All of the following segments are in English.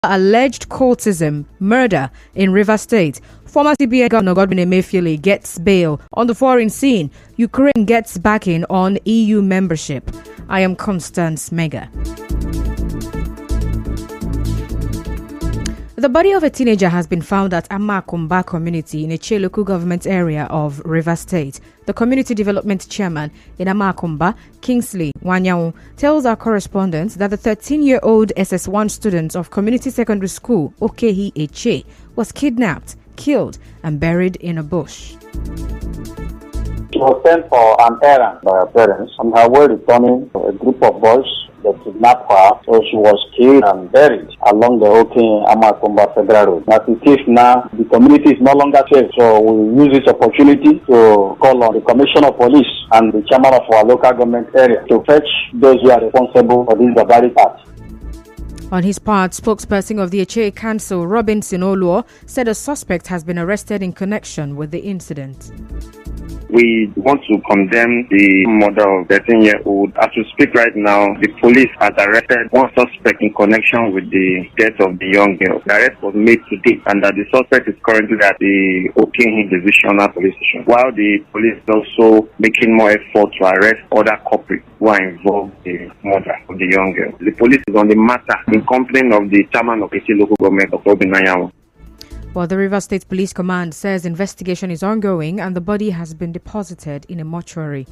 Alleged cultism, murder in Rivers State. Former CBN Governor Godwin Emefiele gets bail. On the foreign scene, Ukraine gets backing on EU membership. I am Constance Mega. The body of a teenager has been found at Amakumba community in Eche local government area of Rivers State. The community development chairman in Amakumba, Kingsley Wanyawu, tells our correspondent that the 13-year-old SS1 student of community secondary school, Okehi Eche, was kidnapped, killed and buried in a bush. She was sent for an errand by her parents. On her way returning, a group of boys that kidnapped her, so she was killed and buried along the Okehi Amakumba Federal Road. As it is now, the community is no longer safe, so we use this opportunity to call on the Commissioner of Police and the chairman of our local government area to fetch those who are responsible for this barbaric act. On his part, spokesperson of the Eche Council, Robinson Oluo, said a suspect has been arrested in connection with the incident. We want to condemn the murder of 13-year-old. As we speak right now, the police has arrested one suspect in connection with the death of the young girl. The arrest was made today, and that the suspect is currently at the Okehi Divisional Police Station, while the police is also making more effort to arrest other culprits who are involved in the murder of the young girl. The police is on the matter in company of the chairman of Eche local government, Dr. Obinayawo. Well, the Rivers State Police Command says investigation is ongoing and the body has been deposited in a mortuary.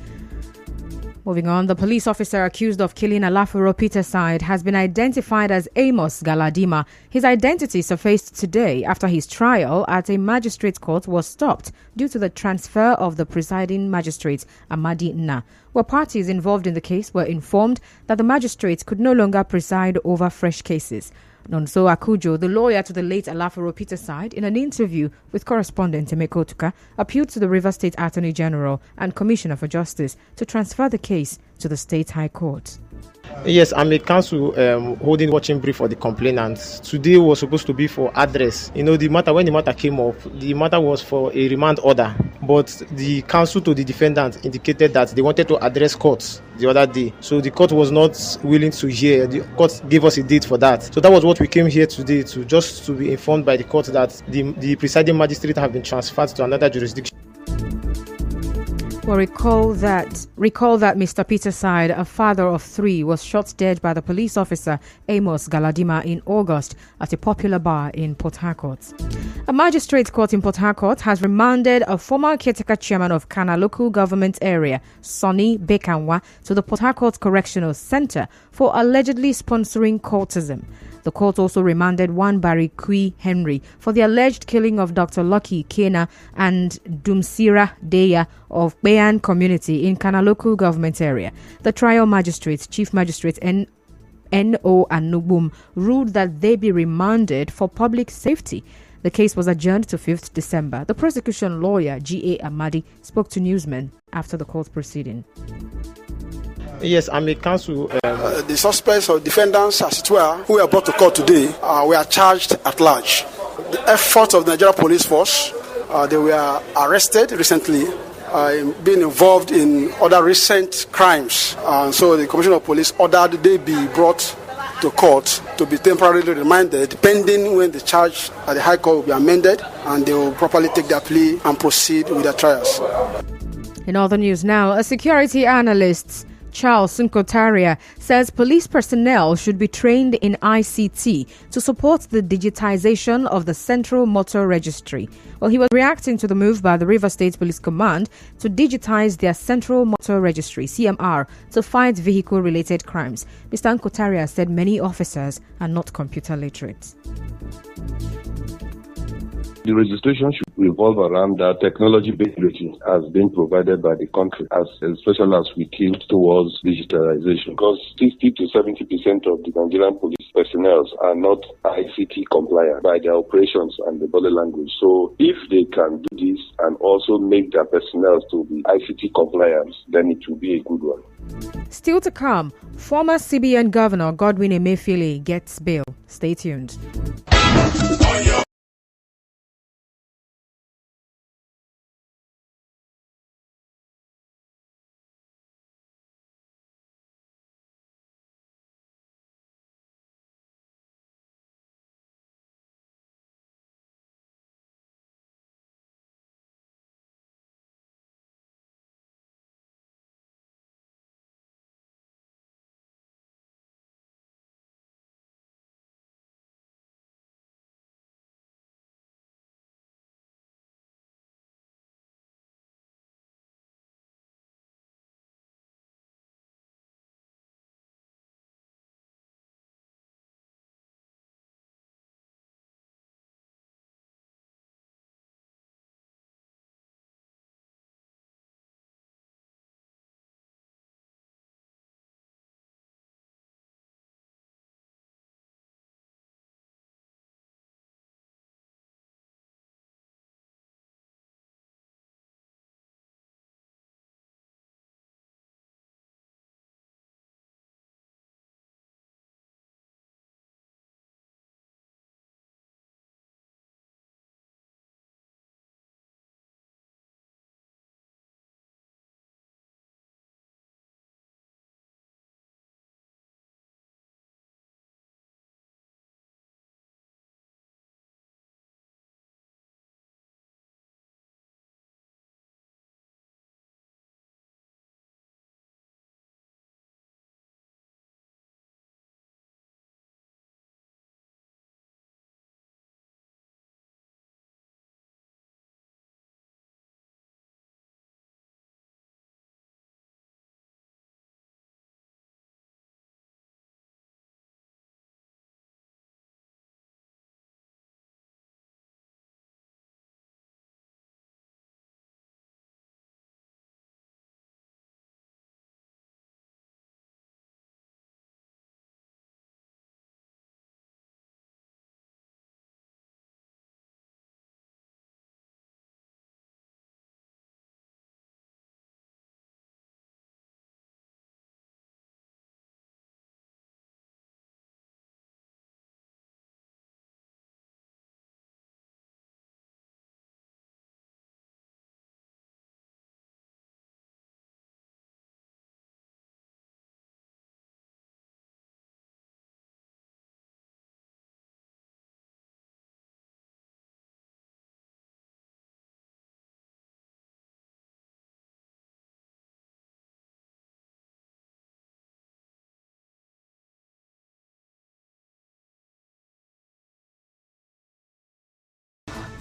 Moving on, the police officer accused of killing Alafuro Peterside has been identified as Amos Galadima. His identity surfaced today after his trial at a magistrate court was stopped due to the transfer of the presiding magistrate, Amadi Nna. Where parties involved in the case were informed that the magistrate could no longer preside over fresh cases. Nonso Akujo, the lawyer to the late Alafuro Peterside, in an interview with correspondent Emeka Otuka, appealed to the Rivers State Attorney General and Commissioner for Justice to transfer the case to the State High Court. Yes, I'm a counsel holding watching brief for the complainants. Today was supposed to be for address. When the matter came up, the matter was for a remand order. But the counsel to the defendant indicated that they wanted to address court the other day. So the court was not willing to hear. The court gave us a date for that. So that was what we came here today to be informed by the court that the presiding magistrate have been transferred to another jurisdiction. Well, recall that Mr. Peterside, a father of three, was shot dead by the police officer Amos Galadima in August at a popular bar in Port Harcourt. A magistrate court in Port Harcourt has remanded a former caretaker chairman of Kana local government area, Sonny Bekanwa, to the Port Harcourt Correctional Centre for allegedly sponsoring cultism. The court also remanded one Barry Kui Henry for the alleged killing of Dr. Lucky Kena and Dumsira Deya of Bayan community in Kana local government area. The trial magistrate, Chief Magistrate N.O. Anubum, ruled that they be remanded for public safety. The case was adjourned to 5th December. The prosecution lawyer, G.A. Amadi, spoke to newsmen after the court proceeding. Yes, I'm a counsel. The suspects or defendants, as it were, who were brought to court today, were charged at large. The effort of the Nigeria Police Force, they were arrested recently, being involved in other recent crimes. So the Commissioner of Police ordered they be brought to court to be temporarily remanded, pending when the charge at the High Court will be amended and they will properly take their plea and proceed with their trials. In other news now, a security analyst, Charles Nkotaria, says police personnel should be trained in ICT to support the digitization of the Central Motor Registry. Well, he was reacting to the move by the Rivers State Police Command to digitize their Central Motor Registry, CMR, to fight vehicle-related crimes. Mr. Nkotaria said many officers are not computer literate. The registration should revolve around that technology-based regime as being provided by the country, especially as we tilt towards digitalization. Because 60 to 70% of the Nigerian police personnel are not ICT compliant by their operations and the body language. So if they can do this and also make their personnel to be ICT compliant, then it will be a good one. Still to come, former CBN Governor Godwin Emefiele gets bail. Stay tuned.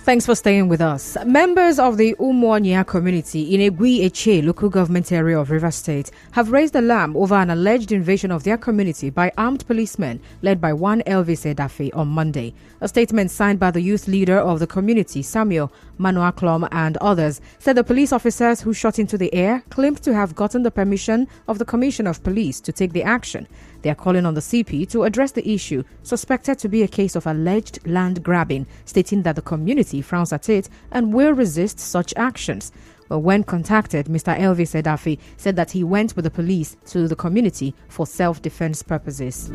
Thanks for staying with us. Members of the Umuonia community in Egui Eche local government area of Rivers State have raised alarm over an alleged invasion of their community by armed policemen led by one Elvis Edafe on Monday. A statement signed by the youth leader of the community, Samuel Manuaklom, and others said the police officers who shot into the air claimed to have gotten the permission of the Commissioner of Police to take the action. They are calling on the CP to address the issue, suspected to be a case of alleged land grabbing, stating that the community frowns at it and will resist such actions. Well, when contacted, Mr. Elvis Edafe said that he went with the police to the community for self-defense purposes.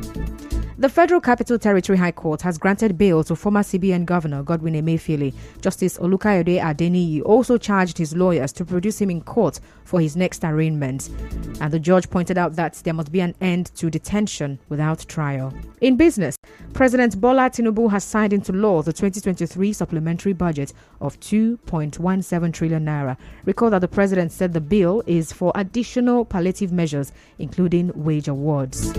The Federal Capital Territory High Court has granted bail to former CBN Governor Godwin Emefiele. Justice Olukayode Adeniyi also charged his lawyers to produce him in court for his next arraignment. And the judge pointed out that there must be an end to detention without trial. In business, President Bola Tinubu has signed into law the 2023 supplementary budget of 2.17 trillion naira. Recall that the president said the bill is for additional palliative measures, including wage awards.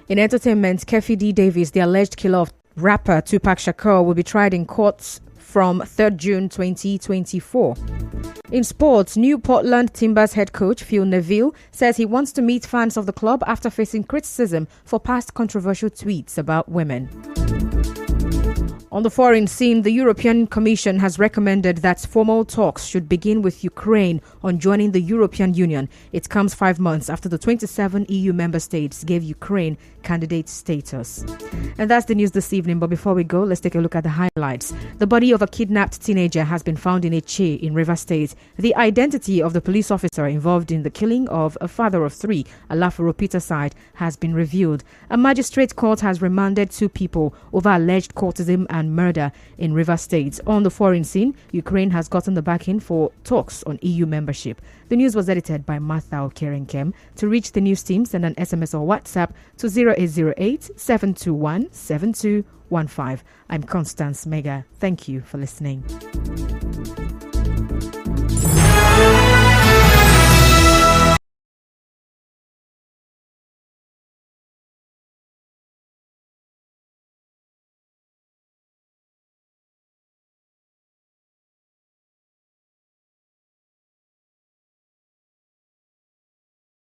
In entertainment, Kefi D. Davis, the alleged killer of rapper Tupac Shakur, will be tried in courts from 3rd June 2024. In sports, New Portland Timbers head coach Phil Neville says he wants to meet fans of the club after facing criticism for past controversial tweets about women. On the foreign scene, the European Commission has recommended that formal talks should begin with Ukraine on joining the European Union. It comes 5 months after the 27 EU member states gave Ukraine candidate status. And that's the news this evening. But before we go, let's take a look at the highlights. The body of a kidnapped teenager has been found in Eche in Rivers State. The identity of the police officer involved in the killing of a father of three, Alafuro Peterside, has been revealed. A magistrate court has remanded 2 people over alleged courtesy and murder in Rivers State. On the foreign scene, Ukraine has gotten the backing for talks on EU membership. The news was edited by Martha Okerenkem. To reach the news team, send an SMS or WhatsApp to 0808 721 7215. I'm Constance Mega. Thank you for listening.